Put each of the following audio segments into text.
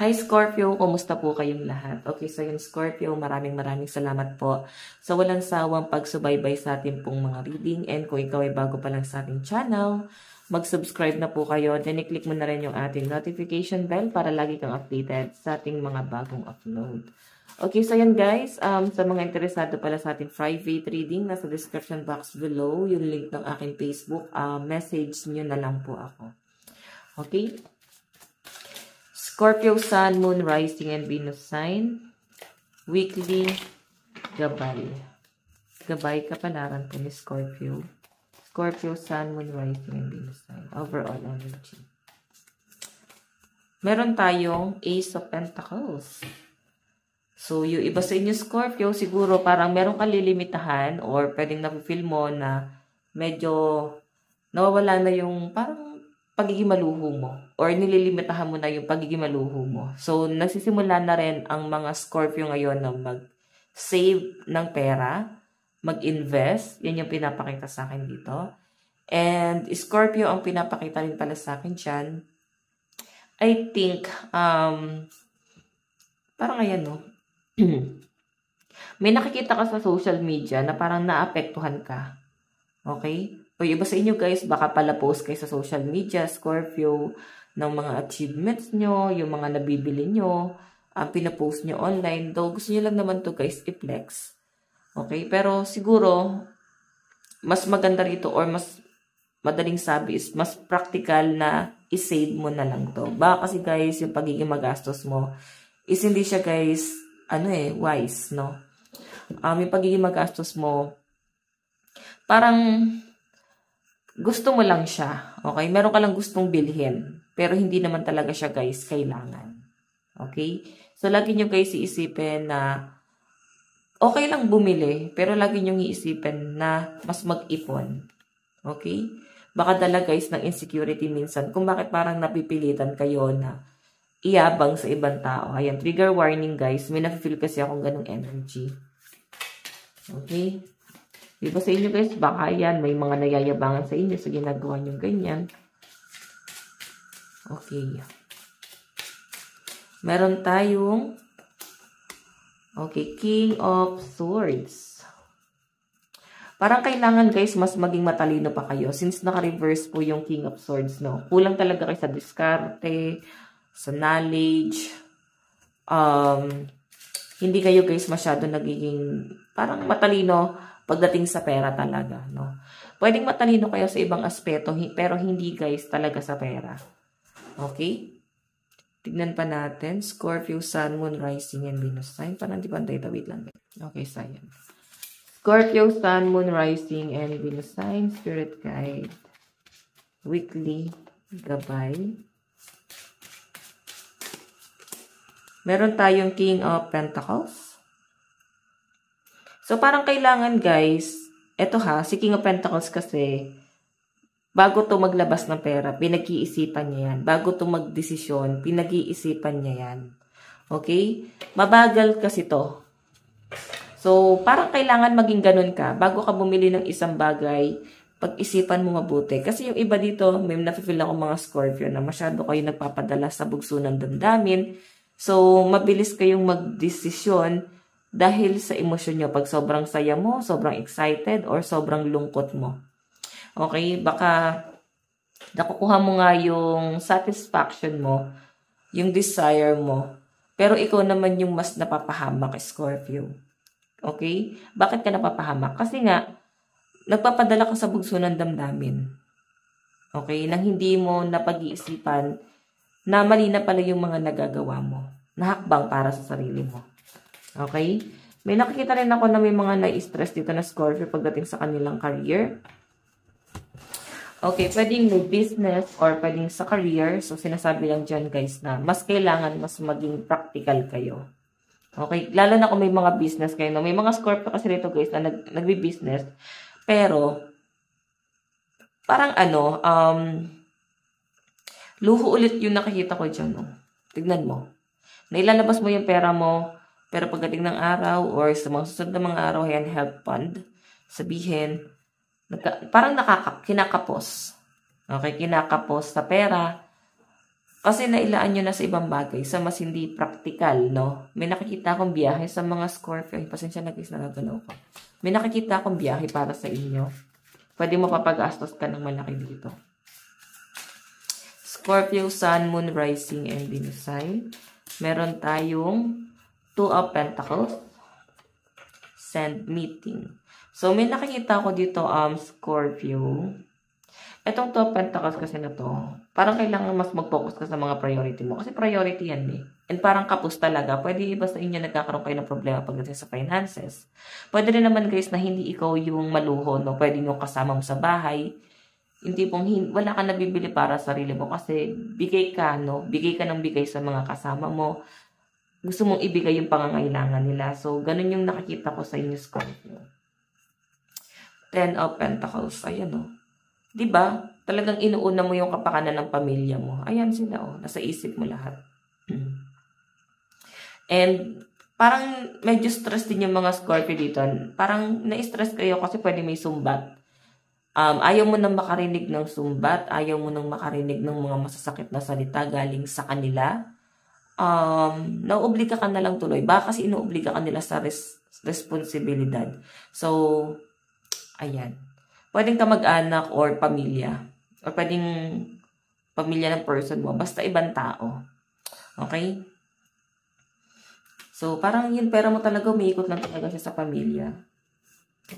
Hi Scorpio, kumusta po kayong lahat? Okay, so yun Scorpio, maraming salamat po sa walang sawang pagsubaybay sa ating pong mga reading. And kung ikaw ay bago pa lang sa ating channel, mag-subscribe na po kayo. Then i-click mo na rin yung ating notification bell para lagi kang updated sa ating mga bagong upload. Okay, so yan guys, sa mga interesado pala sa ating private reading, nasa description box below, yung link ng aking Facebook, message nyo na lang po ako. Okay? Scorpio Sun, Moon, Rising, and Venus sign. Weekly gabay. Gabay kapalaran po ni Scorpio. Scorpio Sun, Moon, Rising, and Venus sign. Overall energy. Meron tayong Ace of Pentacles. So, yung iba sa inyo Scorpio, siguro parang meron kang lilimitahan or pwedeng na-feel mo na medyo nawawala na yung parang pagiging maluho mo or nililimitahan mo na yung pagiging maluho mo. So, nagsisimula na rin ang mga Scorpio ngayon na mag-save ng pera, mag-invest. Yan yung pinapakita sa akin dito. And Scorpio, ang pinapakita rin pala sa akin dyan, I think, parang ayan, no? May nakikita ka sa social media na parang naapektuhan ka. Okay? O iba sa inyo guys, baka pala post kayo sa social media, Scorpio, ng mga achievements nyo, yung mga nabibili nyo, pinapost nyo online. Though gusto nyo lang naman to guys, i-flex. Okay? Pero siguro, mas maganda rito or mas madaling sabi is, mas practical na i-save mo na lang to. Baka kasi guys, yung pagiging magastos mo, is hindi siya guys, wise, no? Yung pagiging magastos mo, parang gusto mo lang siya, okay? Meron ka lang gustong bilhin, pero hindi naman talaga siya, guys, kailangan. Okay? So, lagi nyo, guys, iisipin na okay lang bumili, pero lagi nyo iisipin na mas mag-ipon. Okay? Baka dala, guys, ng insecurity minsan kung bakit parang napipilitan kayo na iyabang sa ibang tao. Ayan, trigger warning, guys. May nafe-feel kasi akong ganong energy. Okay? Diba sa inyo guys, baka yan, may mga nayayabangan sa inyo sa ginagawa nyo ganyan. Okay. Meron tayong, King of Swords. Parang kailangan guys, mas maging matalino pa kayo. Since naka-reverse po yung King of Swords, no? Kulang talaga kayo sa diskarte, sa knowledge. Hindi kayo guys masyado nagiging, parang matalino pagdating sa pera talaga, no? Pwedeng matalino kayo sa ibang aspeto, pero hindi guys talaga sa pera. Okay? Tignan pa natin. Scorpio, Sun, Moon, Rising, and Venus sign. Parang di pantay. Wait lang. Okay, sayang. Scorpio, Sun, Moon, Rising, and Venus sign. Spirit guide. Weekly gabay. Meron tayong King of Pentacles. So, parang kailangan guys, eto si King of Pentacles kasi, bago to maglabas ng pera, pinag-iisipan niya yan. Bago to magdesisyon, pinag-iisipan niya yan. Okay? Mabagal kasi to. So, parang kailangan maging ganun ka. Bago ka bumili ng isang bagay, pag-isipan mo mabuti. Kasi yung iba dito, may nafe-feel ako mga Scorpio na masyado kayo nagpapadala sa bugso ng damdamin. So, mabilis kayong magdesisyon dahil sa emosyon nyo. Pag sobrang saya mo, sobrang excited, or sobrang lungkot mo. Okay? Baka nakukuha mo nga yung satisfaction mo, yung desire mo, pero ikaw naman yung mas napapahamak, Scorpio. Okay? Bakit ka napapahamak? Kasi nga, nagpapadala ka sa bugso ng damdamin. Okay? Nang hindi mo napag-iisipan na mali na pala yung mga nagagawa mo. Nahakbang para sa sarili mo. Okay? May nakikita rin ako na may mga na-stress dito na Scorpio pagdating sa kanilang career. Okay, pwedeng may business or pwedeng sa career. So, sinasabi lang dyan guys na mas kailangan mas maging practical kayo. Okay? Lalo na kung may mga business kayo. No? May mga Scorpio kasi rito guys na nagbi-business. Pero, parang luho ulit yung nakikita ko dyan. No? Tignan mo. Nailalabas mo yung pera mo. Pero pagdating ng araw or sa mga susunod na mga araw, yan, health fund, sabihin, parang kinakapos. Okay, kinakapos sa pera. Kasi nailaan nyo na sa ibang bagay, sa mas hindi practical, no? May nakikita akong biyahe sa mga Scorpio. Ay, pasensya na guys, nagagalaw ko. May nakikita akong biyahe para sa inyo. Pwede mo papagastos ka ng malaki dito. Scorpio, Sun, Moon, Rising, and Venus sign. Meron tayong Two of Pentacles. Send meeting. So, may nakikita ko dito, Scorpio. Etong Two of Pentacles kasi na to, parang kailangan mas mag-focus ka sa mga priority mo. Kasi priority yan eh. And parang kapos talaga. Pwede iba sa inyo nagkakaroon kayo ng problema pagdating sa finances. Pwede rin naman guys na hindi ikaw yung maluho, no? Pwede yung kasama mo sa bahay. Hindi pong wala ka nabibili para sa sarili mo kasi bigay ka, no? Bigay ka ng bigay sa mga kasama mo. Gusto mong ibigay yung pangangailangan nila. So, ganun yung nakikita ko sa inyo, Scorpio. Ten of Pentacles. Ayan, no? Diba? Talagang inuuna mo yung kapakanan ng pamilya mo. Ayan sila, oh. Nasa isip mo lahat. And, parang medyo stress din yung mga Scorpio dito. Parang na-stress kayo kasi pwede may sumbat. Ayaw mo nang makarinig ng sumbat. Ayaw mo nang makarinig ng mga masasakit na salita galing sa kanila. Nauobliga ka na lang tuloy. Baka kasi inuobliga ka nila sa responsibilidad. So, ayan. Pwedeng kamag-anak or pamilya. Or pwedeng pamilya ng person mo. Basta ibang tao. Okay? So, parang yung pera mo talaga, umiikot lang talaga siya sa pamilya.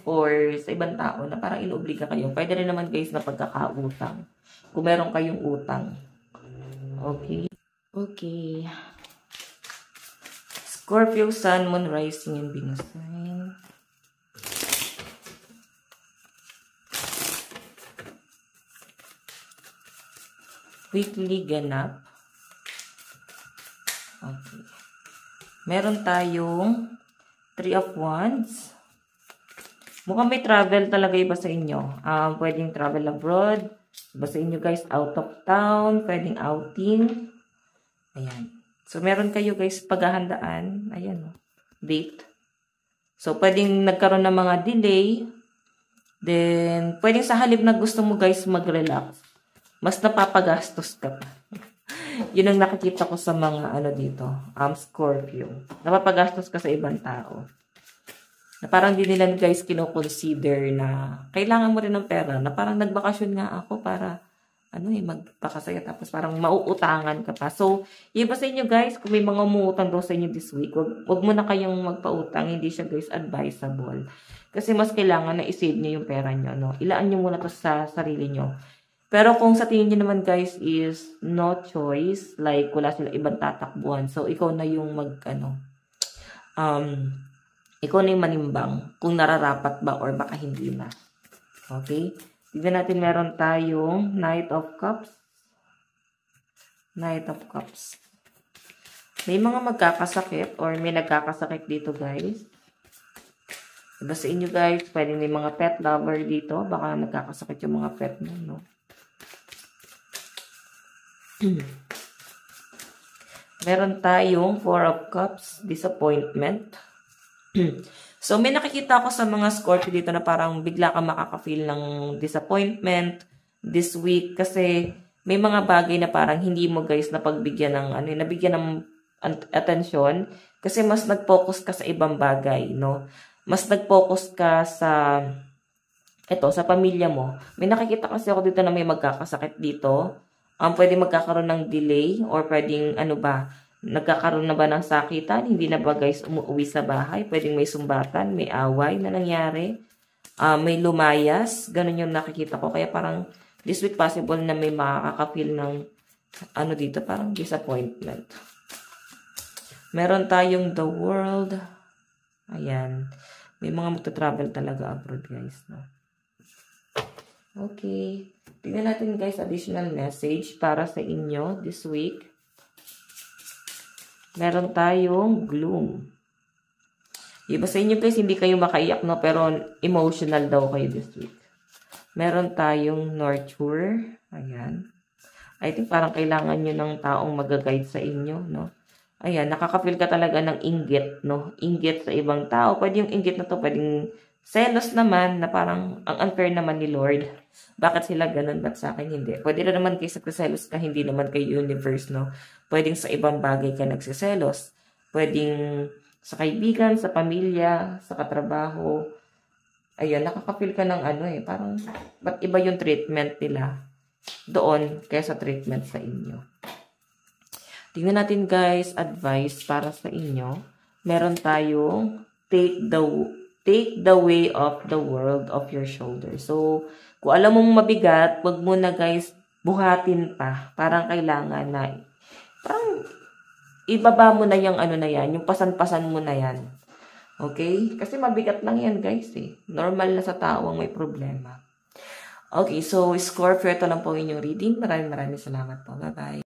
Or sa ibang tao na parang inuobliga kayo. Pwede rin naman guys na pagkakautang. Kung meron kayong utang. Okay? Okay. Scorpio, Sun, Moon, Rising, and Venus sign. Weekly ganap. Okay. Meron tayong Three of Wands. Mukhang may travel talaga iba sa inyo. Pwedeng travel abroad. Iba sa inyo guys, out of town. Pwedeng outing. Ayan. So, meron kayo guys paghahandaan. Ayan, oh, date. So, pwedeng nagkaroon ng mga delay. Then, pwedeng sa halip na gusto mo guys mag-relax, mas napapagastos ka pa. Yun ang nakikita ko sa mga ano dito, Scorpio. Napapagastos ka sa ibang tao. Na parang di nila guys kino-consider na kailangan mo rin ng pera. Na parang nagbakasyon nga ako para magpakasaya. Tapos parang mauutangan ka pa. So, iba sa inyo guys, kung may mga umuutang daw sa inyo this week, wag mo na kayong magpautang. Hindi siya guys advisable. Kasi mas kailangan na i-save nyo yung pera nyo. No? Ilaan nyo muna to sa sarili nyo. Pero kung sa tingin nyo naman guys is no choice, like wala sila ibang tatakbuhan. So, ikaw na yung ikaw na yung manimbang kung nararapat ba or baka hindi na. Okay? Tignan natin, meron tayong Knight of Cups. Knight of Cups. May mga magkakasakit or may nagkakasakit dito guys. Diba sa inyo guys, pwede may mga pet lover dito. Baka nagkakasakit yung mga pet mo, no? Meron tayong Four of Cups, disappointment. So, may nakikita ako sa mga Scorpio dito na parang bigla ka makaka-feel ng disappointment this week kasi may mga bagay na parang hindi mo guys napagbigyan ng nabigyan ng atensyon kasi mas nag-focus ka sa ibang bagay, no? Mas nag-focus ka sa sa pamilya mo. May nakikita kasi ako dito na may magkakasakit dito. Pwede magkakaroon ng delay or pwedeng nagkakaroon na ba ng sakitan? Hindi na ba guys umuwi sa bahay? Pwedeng may sumbatan, may away na nangyari, may lumayas. Ganun yung nakikita ko. Kaya parang this week possible na may makaka-feel ng dito, parang disappointment. Meron tayong The World. Ayan. May mga magta-travel talaga abroad guys. No? Okay. Tingnan natin guys additional message para sa inyo this week. Meron tayong gloom. Iba sa inyo guys, hindi kayo makaiyak, no? Pero emotional daw kayo this week. Meron tayong nurture. Ayan. I think parang kailangan nyo ng taong mag-guide sa inyo, no? Ayan, nakaka-feel ka talaga ng inggit, no? Inggit sa ibang tao. Pwede yung inggit na to, pwedeng Selos naman na parang ang unfair naman ni Lord. Bakit sila ganun? Ba't sa akin hindi? Pwede na naman kayo nagsiselos ka, hindi naman kay universe, no? Pwedeng sa ibang bagay ka nagsiselos. Pwedeng sa kaibigan, sa pamilya, sa katrabaho. Ayun, nakaka-feel ka ng ano eh. Parang, ba't iba yung treatment nila doon kaysa treatment sa inyo? Tingnan natin guys, advice para sa inyo. Meron tayong take the weight of the world off your shoulders. So, kung alam mong mabigat, wag mo na guys buhatin pa. Parang kailangan na, parang ibaba mo na yung ano na yan, yung pasan-pasan mo na yan. Okay? Kasi mabigat lang yan guys eh. Normal na sa tao ang may problema. Okay, so Scorpio, ito lang po inyong reading. Maraming salamat po. Bye-bye.